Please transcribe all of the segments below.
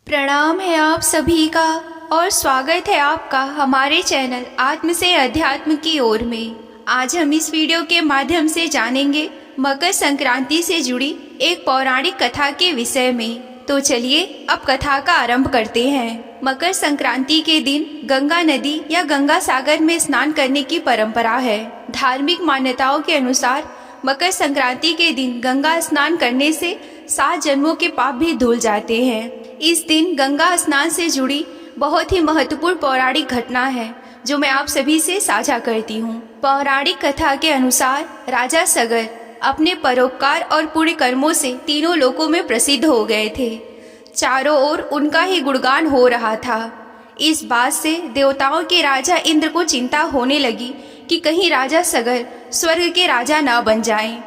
प्रणाम है आप सभी का और स्वागत है आपका हमारे चैनल आत्म से अध्यात्म की ओर में। आज हम इस वीडियो के माध्यम से जानेंगे मकर संक्रांति से जुड़ी एक पौराणिक कथा के विषय में। तो चलिए अब कथा का आरंभ करते हैं। मकर संक्रांति के दिन गंगा नदी या गंगा सागर में स्नान करने की परंपरा है। धार्मिक मान्यताओं के अनुसार मकर संक्रांति के दिन गंगा स्नान करने से 7 जन्मों के पाप भी धुल जाते हैं। इस दिन गंगा स्नान से जुड़ी बहुत ही महत्वपूर्ण पौराणिक घटना है जो मैं आप सभी से साझा करती हूँ। पौराणिक कथा के अनुसार राजा सगर अपने परोपकार और पुण्य कर्मों से तीनों लोकों में प्रसिद्ध हो गए थे। चारों ओर उनका ही गुणगान हो रहा था। इस बात से देवताओं के राजा इंद्र को चिंता होने लगी कि कहीं राजा सगर स्वर्ग के राजा न बन जाएं।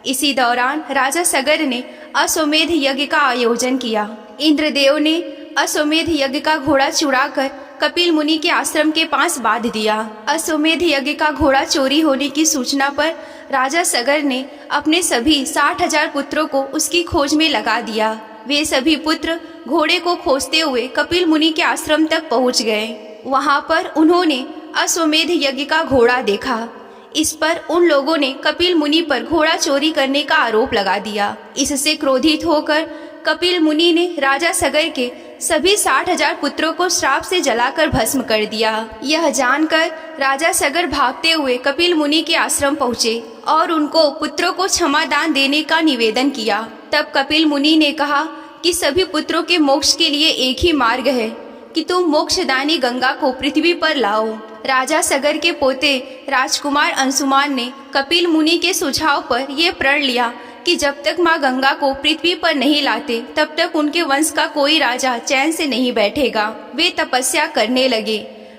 इसी दौरान राजा सगर ने अश्वमेध यज्ञ का आयोजन किया। इंद्रदेव ने अश्वमेध यज्ञ का घोड़ा चुराकर कपिल मुनि के आश्रम के पास बांध दिया। अश्वमेध यज्ञ का घोड़ा चोरी होने की सूचना पर राजा सगर ने अपने सभी 60,000 पुत्रों को उसकी खोज में लगा दिया। वे सभी पुत्र घोड़े को खोजते हुए कपिल मुनि के आश्रम तक पहुंच गए। वहां पर उन्होंने अश्वमेध यज्ञ का घोड़ा देखा। इस पर उन लोगों ने कपिल मुनि पर घोड़ा चोरी करने का आरोप लगा दिया। इससे क्रोधित होकर कपिल मुनि ने राजा सगर के सभी 60,000 पुत्रों को श्राप से जलाकर भस्म कर दिया। यह जानकर राजा सगर भागते हुए कपिल मुनि के आश्रम पहुँचे और उनको पुत्रों को क्षमा दान देने का निवेदन किया। तब कपिल मुनि ने कहा कि सभी पुत्रों के मोक्ष के लिए एक ही मार्ग है कि तुम मोक्षदानी गंगा को पृथ्वी पर लाओ। राजा सगर के पोते राजकुमार अंशुमान ने कपिल मुनि के सुझाव पर यह प्रण लिया कि जब तक माँ गंगा को पृथ्वी पर नहीं लाते तब तक उनके वंश का कोई राजा चैन से नहीं बैठेगा। वे तपस्या करने लगे।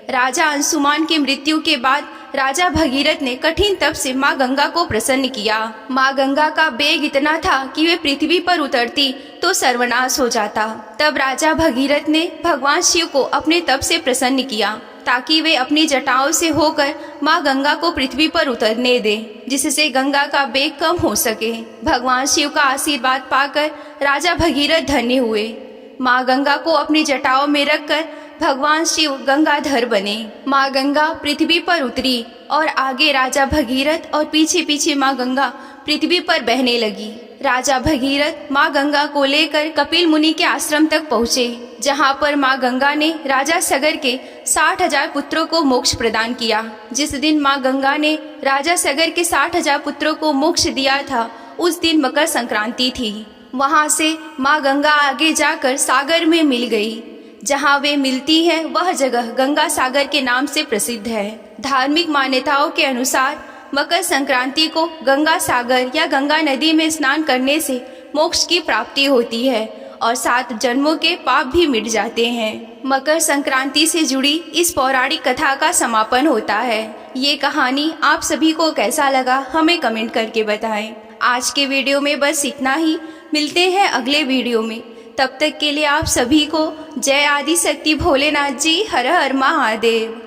राजा अंशुमान की मृत्यु के बाद राजा भगीरथ ने कठिन तप से माँ गंगा को प्रसन्न किया। माँ गंगा का वेग इतना था कि वे पृथ्वी पर उतरती तो सर्वनाश हो जाता। तब राजा भगीरथ ने भगवान शिव को अपने तप से प्रसन्न किया ताकि वे अपनी जटाओं से होकर माँ गंगा को पृथ्वी पर उतरने दें, जिससे गंगा का वेग कम हो सके। भगवान शिव का आशीर्वाद पाकर राजा भगीरथ धन्य हुए। माँ गंगा को अपनी जटाओं में रखकर भगवान शिव गंगाधर बने। माँ गंगा पृथ्वी पर उतरी और आगे राजा भगीरथ और पीछे पीछे माँ गंगा पृथ्वी पर बहने लगी। राजा भगीरथ माँ गंगा को लेकर कपिल मुनि के आश्रम तक पहुँचे, जहाँ पर माँ गंगा ने राजा सगर के 60,000 पुत्रों को मोक्ष प्रदान किया। जिस दिन माँ गंगा ने राजा सगर के 60,000 पुत्रों को मोक्ष दिया था उस दिन मकर संक्रांति थी। वहाँ से माँ गंगा आगे जाकर सागर में मिल गई। जहाँ वे मिलती है वह जगह गंगा सागर के नाम से प्रसिद्ध है। धार्मिक मान्यताओं के अनुसार मकर संक्रांति को गंगा सागर या गंगा नदी में स्नान करने से मोक्ष की प्राप्ति होती है और 7 जन्मों के पाप भी मिट जाते हैं। मकर संक्रांति से जुड़ी इस पौराणिक कथा का समापन होता है। ये कहानी आप सभी को कैसा लगा हमें कमेंट करके बताएं। आज के वीडियो में बस इतना ही। मिलते हैं अगले वीडियो में। तब तक के लिए आप सभी को जय आदि शक्ति भोलेनाथ जी। हर हर महादेव।